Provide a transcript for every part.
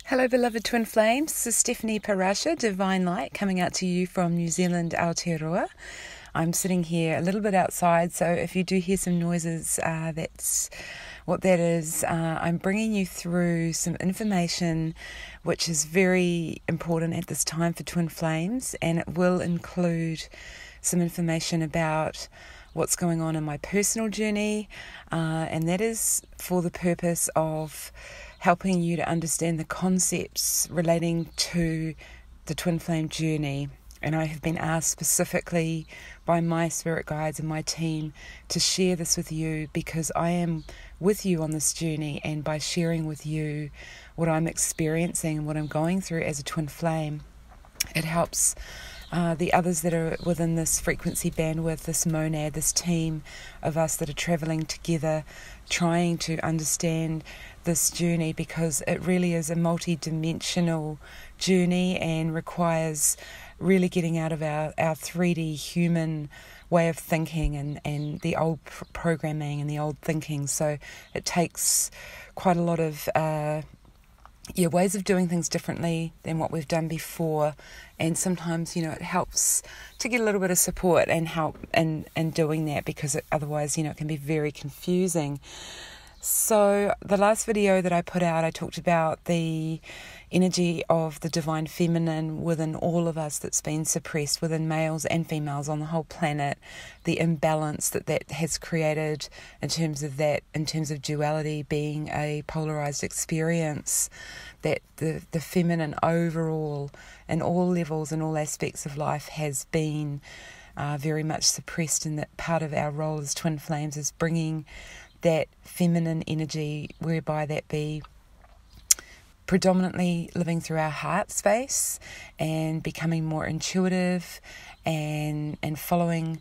Hello, beloved twin flames. This is Stephanie Parasha, Divine Light, coming out to you from New Zealand, Aotearoa. I'm sitting here a little bit outside, so if you do hear some noises, that's what that is. I'm bringing you through some information which is very important at this time for twin flames, and it will include some information about what's going on in my personal journey, and that is for the purpose of helping you to understand the concepts relating to the twin flame journey. And I have been asked specifically by my spirit guides and my team to share this with you because I am with you on this journey, and by sharing with you what I'm experiencing and what I'm going through as a twin flame, it helps the others that are within this frequency bandwidth, this monad, this team of us that are travelling together, trying to understand this journey, because it really is a multi-dimensional journey and requires really getting out of our 3D human way of thinking and the old programming and the old thinking. So it takes quite a lot of ways of doing things differently than what we've done before, and sometimes it helps to get a little bit of support and help in doing that, because otherwise it can be very confusing. So the last video that I put out, I talked about the energy of the divine feminine within all of us that's been suppressed, within males and females on the whole planet, the imbalance that has created in terms of duality being a polarized experience, that the feminine overall in all levels and all aspects of life has been very much suppressed, and that part of our role as twin flames is bringing that feminine energy, whereby that be predominantly living through our heart space and becoming more intuitive and following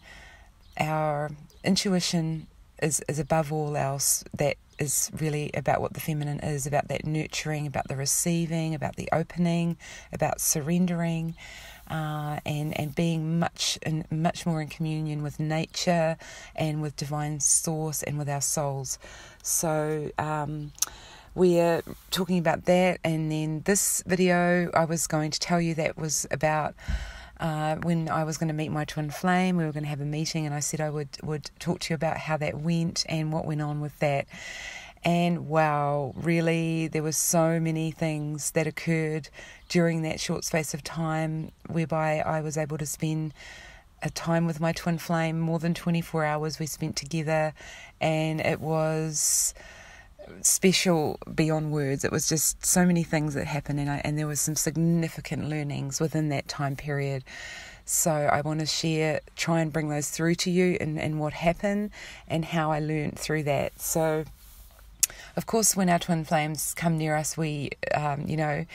our intuition is above all else. That is really about what the feminine is, about that nurturing, about the receiving, about the opening, about surrendering, and being much more in communion with nature and with divine source and with our souls. So we're talking about that, and then this video I was going to tell you that was about when I was going to meet my twin flame. We were going to have a meeting, and I said I would talk to you about how that went and what went on with that. And wow, really, there were so many things that occurred during that short space of time, whereby I was able to spend a time with my twin flame. More than 24 hours we spent together, and it was special beyond words. It was just so many things that happened, and there was some significant learnings within that time period. So I want to try and bring those through to you, and what happened and how I learned through that. So of course, when our twin flames come near us, we, the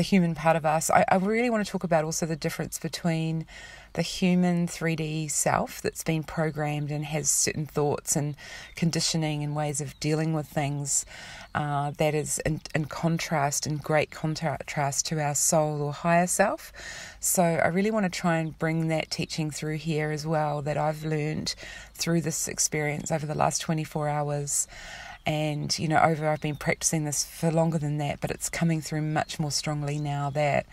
human part of us, I really want to talk about also the difference between the human 3D self that's been programmed and has certain thoughts and conditioning and ways of dealing with things, that is in great contrast to our soul or higher self. So I really want to try and bring that teaching through here as well, that I've learned through this experience over the last 24 hours. And, I've been practicing this for longer than that, but it's coming through much more strongly now that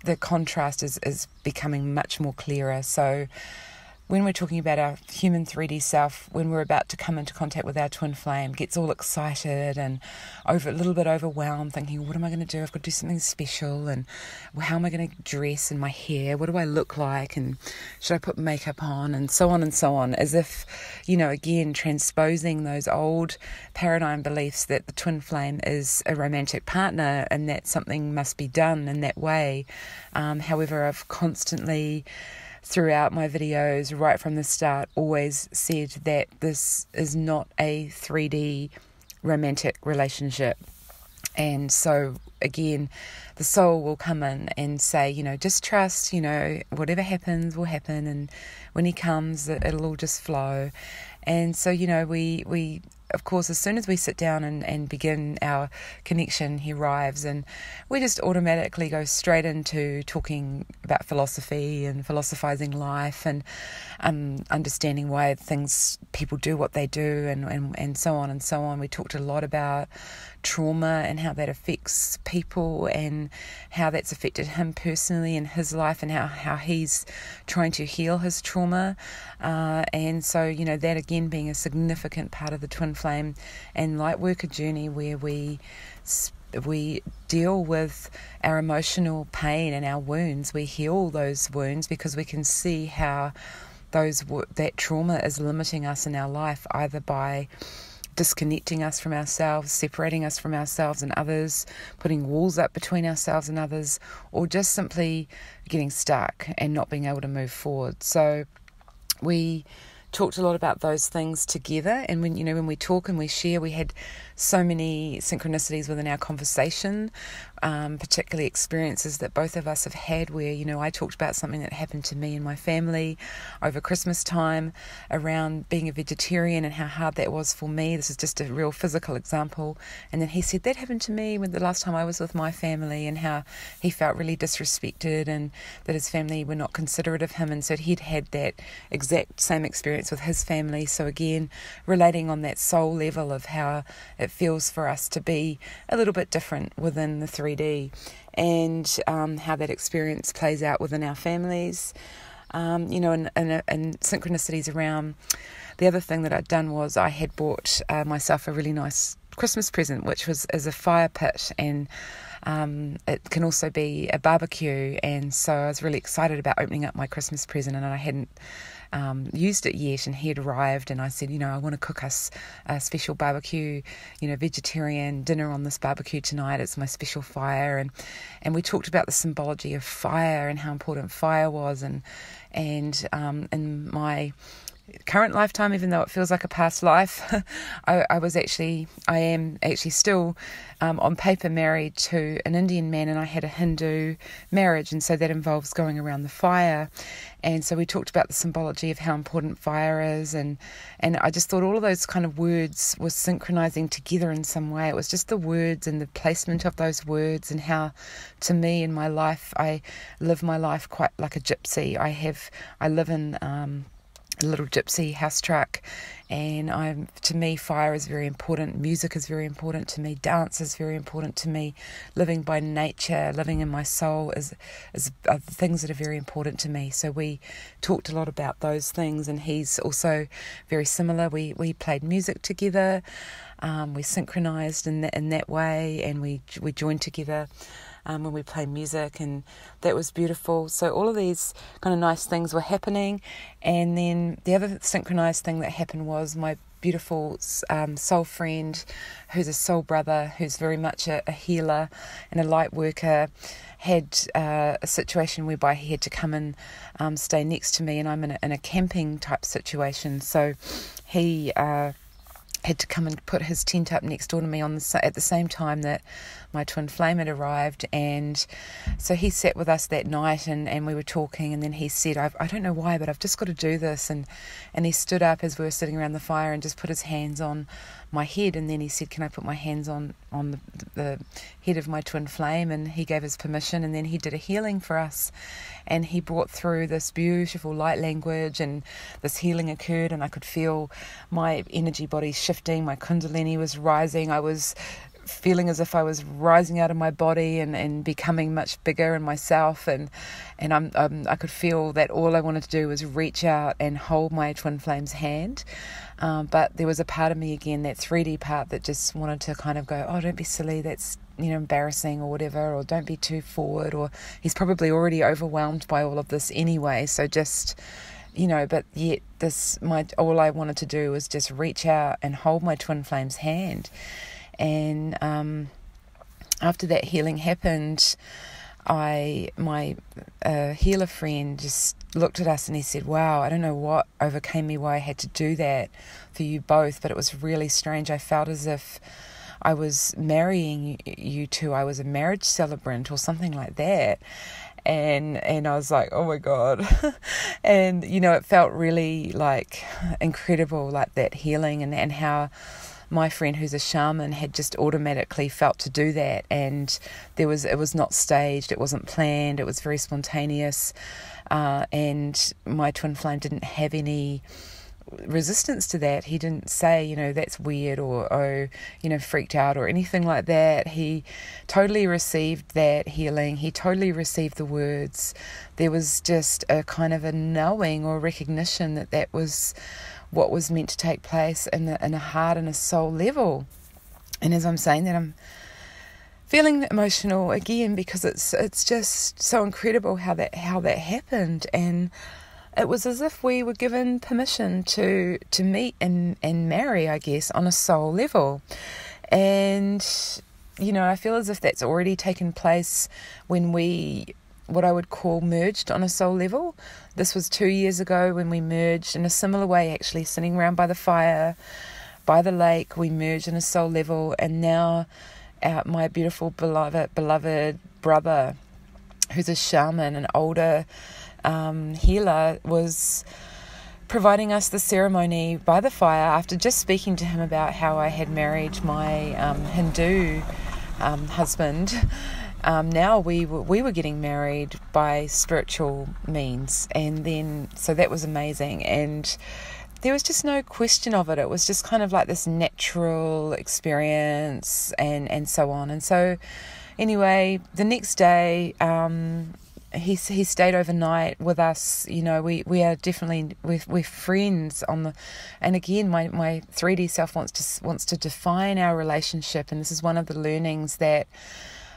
the contrast is becoming much more clearer. So when we're talking about our human 3D self, when we're about to come into contact with our twin flame, gets all excited and a little bit overwhelmed, thinking, what am I going to do? I've got to do something special, and how am I going to dress, and my hair, what do I look like, and should I put makeup on, and so on, as if, again, transposing those old paradigm beliefs that the twin flame is a romantic partner and that something must be done in that way. However, I've constantly, throughout my videos, right from the start, always said that this is not a 3D romantic relationship. And so, again, the soul will come in and say, just trust, whatever happens will happen, and when he comes, it'll all just flow. And so, we of course, as soon as we sit down and begin our connection, he arrives, and we just automatically go straight into talking about philosophy and philosophizing life and understanding why people do what they do, and so on and so on. We talked a lot about trauma and how that affects people and how that's affected him personally in his life, and how he's trying to heal his trauma. And so, that again being a significant part of the twin flame and light worker journey, where we deal with our emotional pain and our wounds. We heal those wounds because we can see how that trauma is limiting us in our life, either by disconnecting us from ourselves, separating us from ourselves and others, putting walls up between ourselves and others, or just simply getting stuck and not being able to move forward. So we talked a lot about those things together, and when we talk and we share, we had so many synchronicities within our conversation, particularly experiences that both of us have had where, I talked about something that happened to me and my family over Christmas time around being a vegetarian and how hard that was for me. This is just a real physical example. And then he said that happened to me when the last time I was with my family, and how he felt really disrespected and that his family were not considerate of him. And so he'd had that exact same experience with his family. So again, relating on that soul level of how it feels for us to be a little bit different within the 3D, and how that experience plays out within our families. And synchronicities around. The other thing that I'd done was I had bought myself a really nice Christmas present, which is a fire pit, and it can also be a barbecue. And so I was really excited about opening up my Christmas present, and I hadn't used it yet, and he had arrived, and I said, I want to cook us a special barbecue, vegetarian dinner on this barbecue tonight. It's my special fire. And we talked about the symbology of fire and how important fire was, and in my current lifetime, even though it feels like a past life, I am actually still on paper married to an Indian man, and I had a Hindu marriage, and so that involves going around the fire. And so we talked about the symbology of how important fire is, and I just thought all of those kind of words were synchronizing together in some way. It was just the words and the placement of those words, and how, to me in my life, I live my life quite like a gypsy. I live in a little gypsy house truck, and to me fire is very important, music is very important to me, dance is very important to me, living by nature, living in my soul are things that are very important to me. So we talked a lot about those things, and he's also very similar. We played music together, we synchronized in that way, and we joined together when we play music, and that was beautiful. So all of these kind of nice things were happening. And then the other synchronized thing that happened was my beautiful soul friend, who's a soul brother, who's very much a healer and a light worker, had a situation whereby he had to come and stay next to me, and I'm in a camping type situation. So he had to come and put his tent up next door to me at the same time that my twin flame had arrived. And so he sat with us that night, and we were talking, and then he said, I don't know why, but I've just got to do this. And he stood up as we were sitting around the fire and just put his hands on my head, and then he said, can I put my hands on the head of my twin flame? And he gave us permission, and then he did a healing for us, and he brought through this beautiful light language, and this healing occurred, and I could feel my energy body shifting, my kundalini was rising, I was feeling as if I was rising out of my body and becoming much bigger in myself, and I could feel that all I wanted to do was reach out and hold my twin flame's hand, but there was a part of me again, that 3D part, that just wanted to kind of go, oh, don't be silly, that's embarrassing or whatever, or don't be too forward, or he's probably already overwhelmed by all of this anyway, so just but yet all I wanted to do was just reach out and hold my twin flame's hand. And after that healing happened, my healer friend just looked at us, and he said, wow, I don't know what overcame me, why I had to do that for you both, but it was really strange. I felt as if I was marrying you two. I was a marriage celebrant or something like that. And I was like, oh my God. And, it felt really like incredible, like that healing, and how my friend who's a shaman had just automatically felt to do that, and it was not staged, it wasn't planned, it was very spontaneous, and my twin flame didn't have any resistance to that. He didn't say, that's weird, or freaked out or anything like that. He totally received that healing. He totally received the words. There was just a kind of a knowing or recognition that was what was meant to take place in a heart and a soul level. And as I'm saying that, I'm feeling emotional again, because it's just so incredible how that happened. And it was as if we were given permission to meet and marry, I guess, on a soul level. And, I feel as if that's already taken place when we, what I would call, merged on a soul level. This was 2 years ago when we merged in a similar way, actually, sitting around by the fire, by the lake. We merged on a soul level. And now my beautiful, beloved brother, who's a shaman, an older healer, was providing us the ceremony by the fire after just speaking to him about how I had married my Hindu husband. Now we were getting married by spiritual means, and then so that was amazing, and there was just no question of it. It was just kind of like this natural experience, and so on. And so anyway, the next day he stayed overnight with us. We are definitely we're friends and again my 3D self wants to define our relationship, and this is one of the learnings that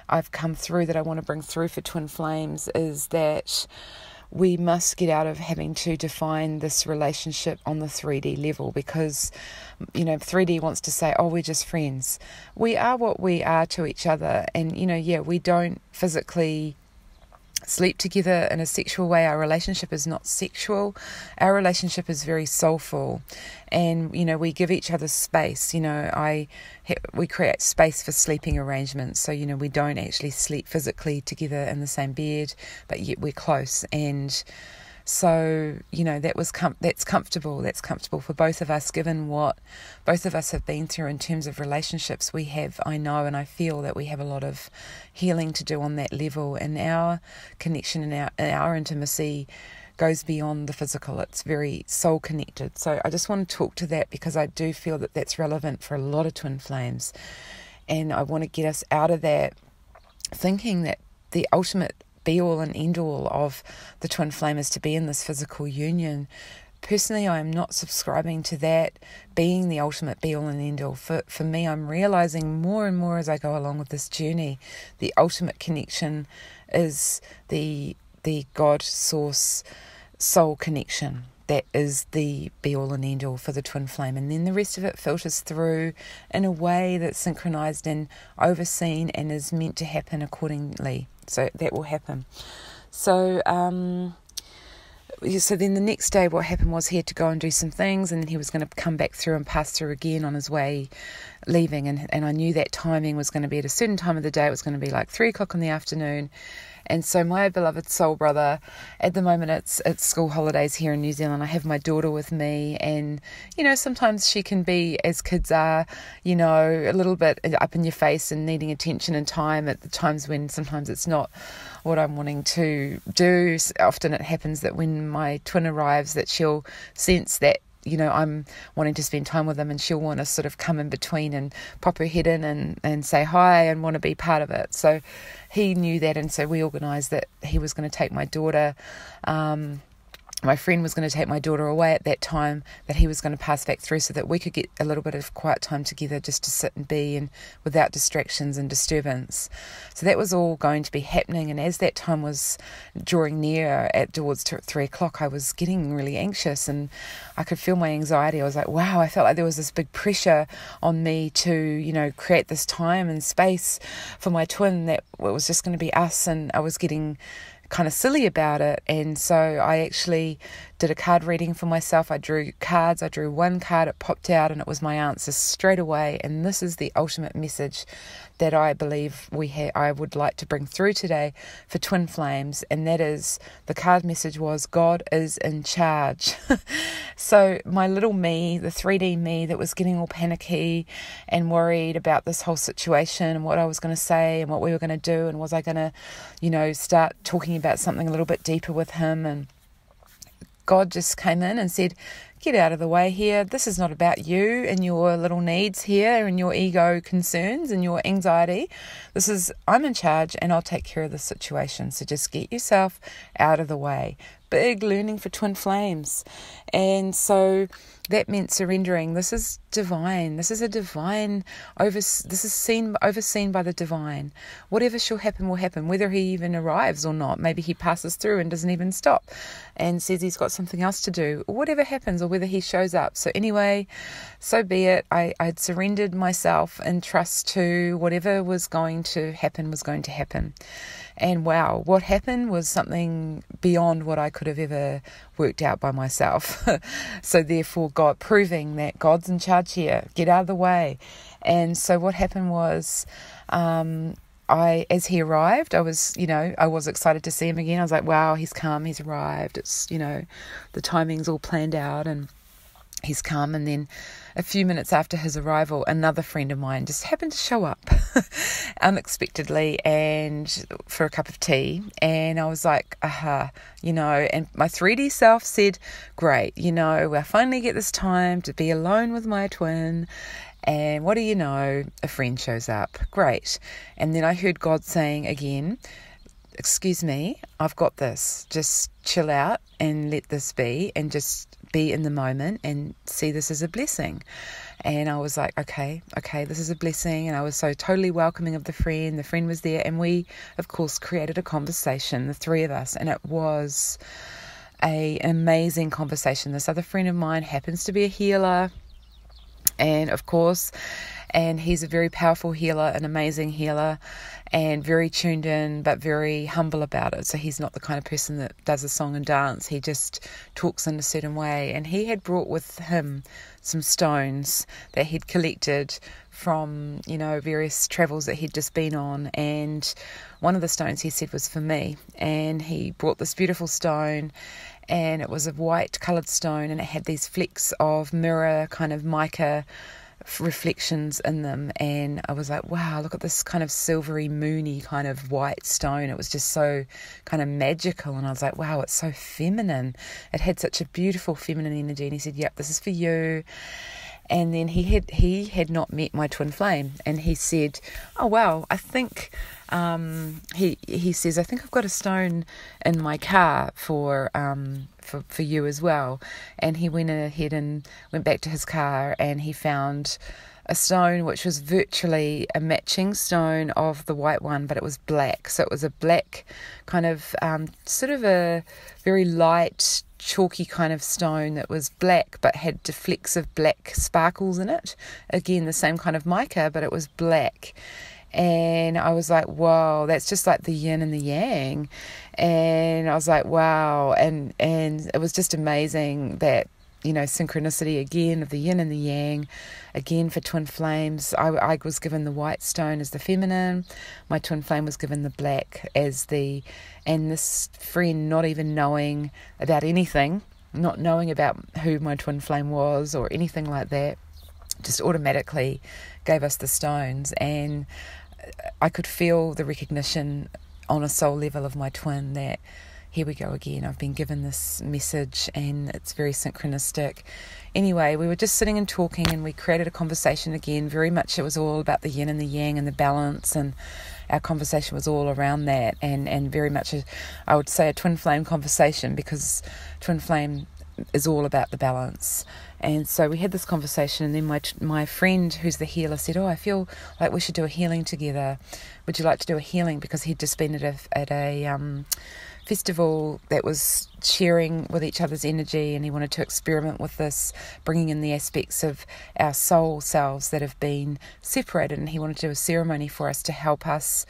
I've come through that I want to bring through for twin flames, is that we must get out of having to define this relationship on the 3D level, because 3D wants to say, oh, we're just friends. We are what we are to each other, and we don't physically sleep together in a sexual way. Our relationship is not sexual. Our relationship is very soulful, and we give each other space. We create space for sleeping arrangements, so we don't actually sleep physically together in the same bed, but yet we're close. And so that's comfortable. That's comfortable for both of us, given what both of us have been through in terms of relationships. I know and I feel that we have a lot of healing to do on that level, and our connection and our intimacy goes beyond the physical. It's very soul connected. So I just want to talk to that, because I do feel that that's relevant for a lot of twin flames, and I want to get us out of that thinking that the ultimate be-all and end-all of the twin flame is to be in this physical union. Personally, I am not subscribing to that being the ultimate be-all and end-all. For me, I'm realising more and more as I go along with this journey, the ultimate connection is the God source soul connection. That is the be-all and end-all for the twin flame. And then the rest of it filters through in a way that's synchronized and overseen and is meant to happen accordingly. So that will happen. So then the next day what happened was he had to go and do some things, and then he was going to come back through and pass through again on his way leaving. And I knew that timing was going to be at a certain time of the day. It was going to be like 3 o'clock in the afternoon. And so my beloved soul brother, at the moment it's school holidays here in New Zealand. I have my daughter with me, and sometimes she can be, as kids are, a little bit up in your face and needing attention and time at the times when sometimes it's not what I'm wanting to do. Often it happens that when my twin arrives that she'll sense that I'm wanting to spend time with them, and she'll want to sort of come in between and pop her head in and say hi and want to be part of it. So he knew that, and so we organised that he was going to take my daughter. My friend was going to take my daughter away at that time, that he was going to pass back through so that we could get a little bit of quiet time together just to sit and be, and without distractions and disturbance. So that was all going to be happening, and as that time was drawing near towards 3 o'clock, I was getting really anxious, and I could feel my anxiety. I was like, wow, I felt like there was this big pressure on me to, create this time and space for my twin, that it was just going to be us, and I was getting kind of silly about it. And so I actually did a card reading for myself. I drew cards. I drew one card. It popped out and it was my answer straight away. And this is the ultimate message that I believe I would like to bring through today for twin flames. And that is, the card message was, God is in charge. So my little me, the 3D me that was getting all panicky and worried about this whole situation and what I was going to say and what we were going to do, and was I going to, start talking about something a little bit deeper with him, and God just came in and said, get out of the way here. This is not about you and your little needs here and your ego concerns and your anxiety. I'm in charge and I'll take care of the situation. So just get yourself out of the way. Big learning for twin flames. And so that meant surrendering. This is divine. This is a divine, overseen by the divine. Whatever shall happen will happen, whether he even arrives or not. Maybe he passes through and doesn't even stop and says he's got something else to do. Whatever happens, or whether he shows up. So anyway, so be it. I'd surrendered myself in trust to whatever was going to happen was going to happen. And wow, what happened was something beyond what I could have ever worked out by myself. So therefore, God, proving that God's in charge here, get out of the way. And so what happened was, as he arrived, I was excited to see him again. I was like, wow, he's come, he's arrived. It's, the timing's all planned out and he's come. And then a few minutes after his arrival, another friend of mine just happened to show up unexpectedly and for a cup of tea. And I was like, and my 3D self said, great, I finally get this time to be alone with my twin. And what do you know? A friend shows up. Great. And then I heard God saying again, excuse me, I've got this. Just chill out and let this be, and just be in the moment and see this as a blessing. And I was like, okay, this is a blessing. And I was so totally welcoming of the friend. The friend was there, and we, of course, created a conversation, the three of us, and it was an amazing conversation. This other friend of mine happens to be a healer, and of course, and he's a very powerful healer, an amazing healer, and very tuned in, but very humble about it. So he's not the kind of person that does a song and dance. He just talks in a certain way. And he had brought with him some stones that he'd collected from, various travels that he'd just been on. And one of the stones, he said, was for me. And he brought this beautiful stone, and it was a white coloured stone, and it had these flecks of mirror kind of mica reflections in them. And I was like, wow, look at this kind of silvery moony kind of white stone. It was just so kind of magical. And I was like, wow, it's so feminine. It had such a beautiful feminine energy. And he said, yep, this is for you. And then he had not met my twin flame, and he said, oh wow, I think he says, I think I've got a stone in my car for you as well. And he went ahead and went back to his car, and he found a stone which was virtually a matching stone of the white one, but it was black. So it was a black kind of sort of a very light, chalky kind of stone that was black but had flecks of black sparkles in it. Again, the same kind of mica, but it was black. And I was like, wow, that's just like the yin and the yang. And I was like, wow. And it was just amazing that, synchronicity again of the yin and the yang. Again, for twin flames, I was given the white stone as the feminine. My twin flame was given the black as the, and this friend, not even knowing about anything, not knowing about who my twin flame was or anything like that, just automatically gave us the stones. And I could feel the recognition on a soul level of my twin that, here we go again, I've been given this message, and it's very synchronistic. Anyway, we were just sitting and talking, and we created a conversation again. Very much it was all about the yin and the yang and the balance, and our conversation was all around that, and very much, I would say, a twin flame conversation, because twin flame is all about the balance. And so we had this conversation, and then my friend who's the healer said, I feel like we should do a healing together. Would you like to do a healing? Because he'd just been at a festival that was sharing with each other's energy, and he wanted to experiment with this, bringing in the aspects of our soul selves that have been separated, and he wanted to do a ceremony for us to help us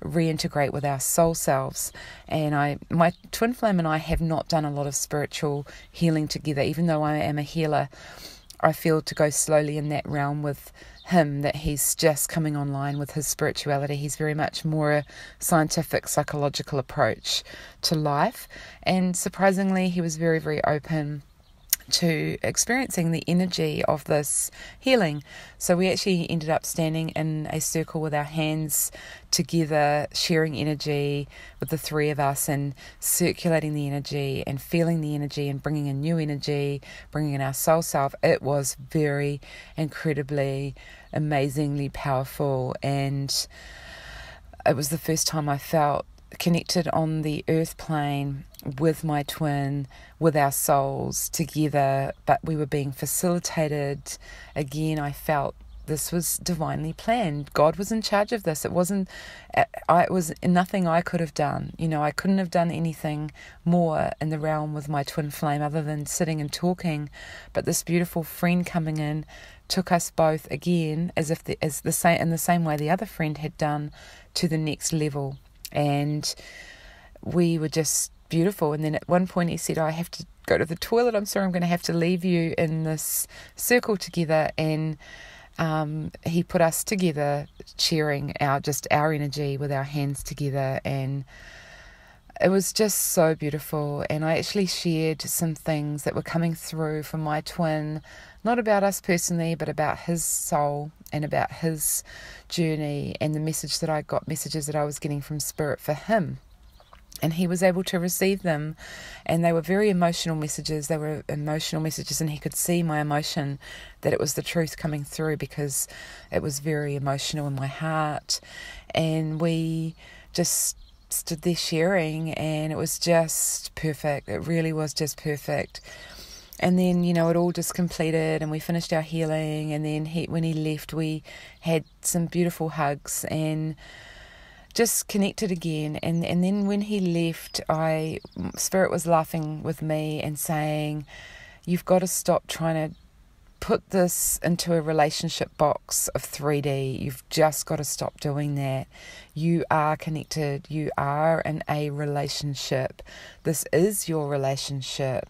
reintegrate with our soul selves. And my twin flame and I have not done a lot of spiritual healing together, even though I am a healer. I feel to go slowly in that realm with him, that he's just coming online with his spirituality. He's very much more a scientific, psychological approach to life. And surprisingly, he was very, very open to experiencing the energy of this healing. So we actually ended up standing in a circle with our hands together, sharing energy with the three of us and circulating the energy and feeling the energy and bringing in new energy, bringing in our soul self. It was very incredibly, amazingly powerful, and it was the first time I felt connected on the earth plane with my twin, with our souls together, but we were being facilitated. Again, I felt this was divinely planned. God was in charge of this. It was nothing I could have done. I couldn't have done anything more in the realm with my twin flame other than sitting and talking. But this beautiful friend coming in took us both again, in the same way the other friend had done, to the next level. And we were just beautiful. And then at one point he said, I have to go to the toilet. I'm sorry, I'm going to have to leave you in this circle together. And he put us together, sharing our energy with our hands together. And it was just so beautiful. And I actually shared some things that were coming through from my twin, not about us personally, but about his soul and about his journey, and the messages that I was getting from Spirit for him. And he was able to receive them, and they were very emotional messages. They were emotional messages, and he could see my emotion, that it was the truth coming through, because it was very emotional in my heart. And we just stood there sharing, and it was just perfect. It really was just perfect. And then, it all just completed, and we finished our healing. And then when he left, we had some beautiful hugs and just connected again. And then when he left, Spirit was laughing with me and saying, you've got to stop trying to put this into a relationship box of 3D. You've just got to stop doing that. You are connected. You are in a relationship. This is your relationship.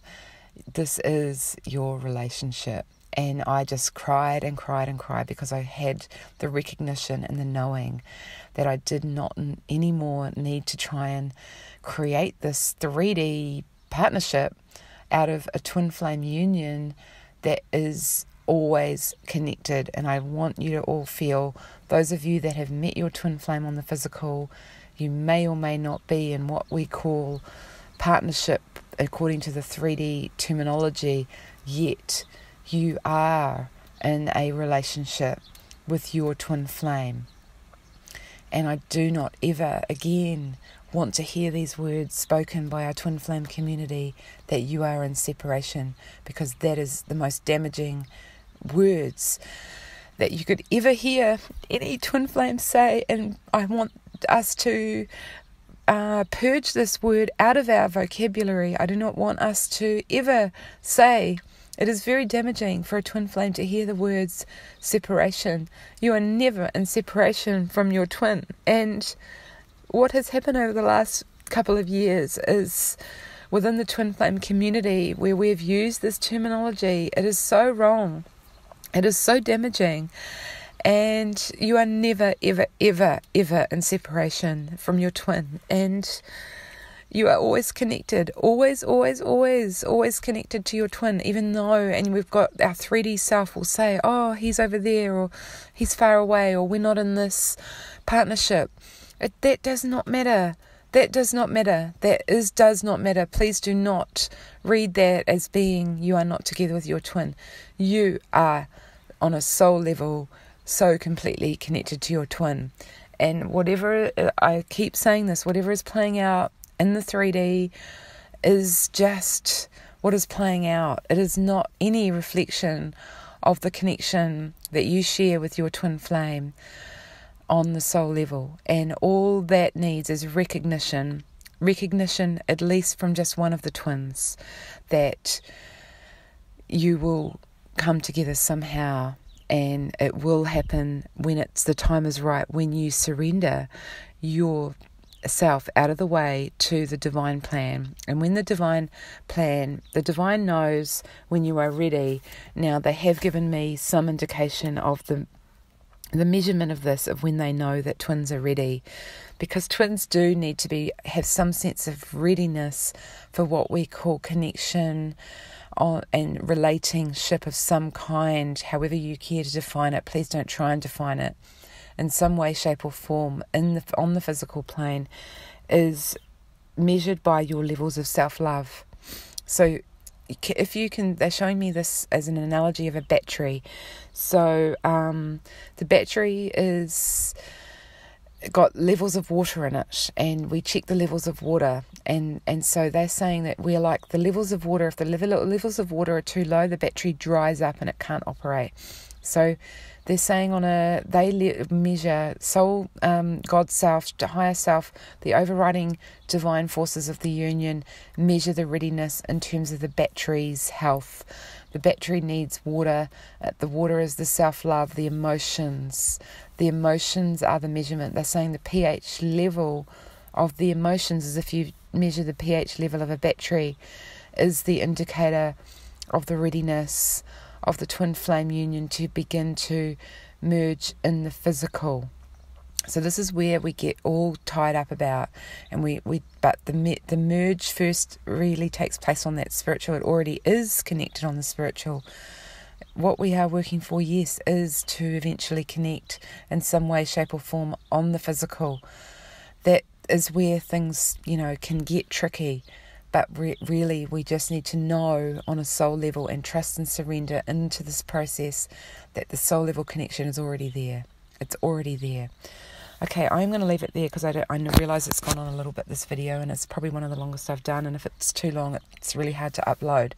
This is your relationship. And I just cried and cried and cried, because I had the recognition and the knowing that I did not anymore need to try and create this 3D partnership out of a twin flame union that is always connected. And I want you to all feel, those of you that have met your twin flame on the physical, you may or may not be in what we call partnership according to the 3D terminology, yet you are in a relationship with your twin flame. And I do not ever again want to hear these words spoken by our twin flame community, that you are in separation, because that is the most damaging words that you could ever hear any twin flame say. And I want us to purge this word out of our vocabulary. I do not want us to ever say. It is very damaging for a twin flame to hear the words separation. You are never in separation from your twin. And what has happened over the last couple of years is, within the twin flame community, where we've used this terminology, it is so wrong. It is so damaging. And you are never, ever, ever, ever in separation from your twin. And you are always connected, always, always, always, always connected to your twin, even though, and we've got our 3D self will say, oh, he's over there, or he's far away, or we're not in this partnership. That does not matter. That does not matter. Does not matter. Please do not read that as being you are not together with your twin. You are, on a soul level, so completely connected to your twin. And whatever, I keep saying this, whatever is playing out in the 3D is just what is playing out. It is not any reflection of the connection that you share with your twin flame on the soul level. And all that needs is recognition recognition, at least from just one of the twins, that you will come together somehow, and it will happen when the time is right, when you surrender yourself out of the way to the divine plan. And when the divine knows when you are ready. Now, they have given me some indication of the measurement of this, of when they know that twins are ready, because twins do need to have some sense of readiness for what we call connection and relationship of some kind, however you care to define it. Please don't try and define it. In some way, shape or form, on the physical plane, is measured by your levels of self-love. So if you can, they're showing me this as an analogy of a battery. So the battery is got levels of water in it, and we check the levels of water, and so they're saying that we're like the levels of water. If the levels of water are too low, the battery dries up and it can't operate. So they're saying they measure soul, God's self, higher self, the overriding divine forces of the union, measure the readiness in terms of the battery's health. The battery needs water. The water is the self-love, the emotions. The emotions are the measurement. They're saying the pH level of the emotions, as if you measure the pH level of a battery, is the indicator of the readiness of the twin flame union to begin to merge in the physical. So this is where we get all tied up about, and but the merge first really takes place on that spiritual. It already is connected on the spiritual. What we are working for, yes, is to eventually connect in some way, shape or form on the physical. That is where things, can get tricky. But really, we just need to know on a soul level and trust and surrender into this process that the soul level connection is already there. It's already there. Okay, I'm going to leave it there because I realise it's gone on a little bit, this video, and it's probably one of the longest I've done, and if it's too long, it's really hard to upload.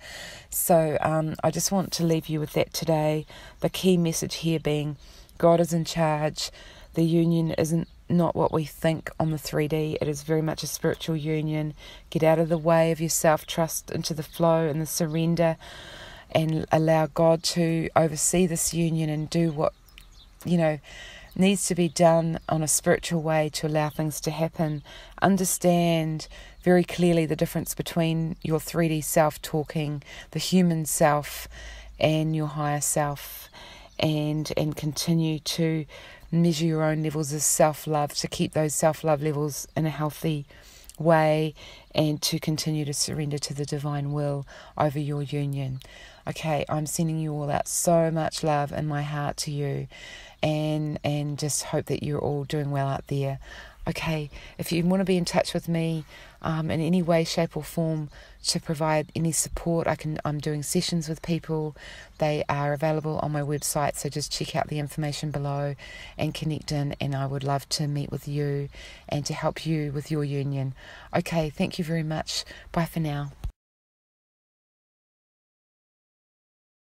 So I just want to leave you with that today. The key message here being God is in charge. The union isn't not what we think on the 3D. It is very much a spiritual union. Get out of the way of yourself, trust into the flow and the surrender, and allow God to oversee this union and do what needs to be done on a spiritual way to allow things to happen. Understand very clearly the difference between your 3D self talking, the human self, and your higher self, and continue to measure your own levels of self-love, to keep those self-love levels in a healthy way, and to continue to surrender to the divine will over your union. Okay, I'm sending you all out so much love in my heart to you, and just hope that you're all doing well out there. Okay, if you want to be in touch with me in any way, shape or form to provide any support, I'm doing sessions with people. They are available on my website, so just check out the information below and connect in, and I would love to meet with you and to help you with your union. Okay, thank you very much. Bye for now.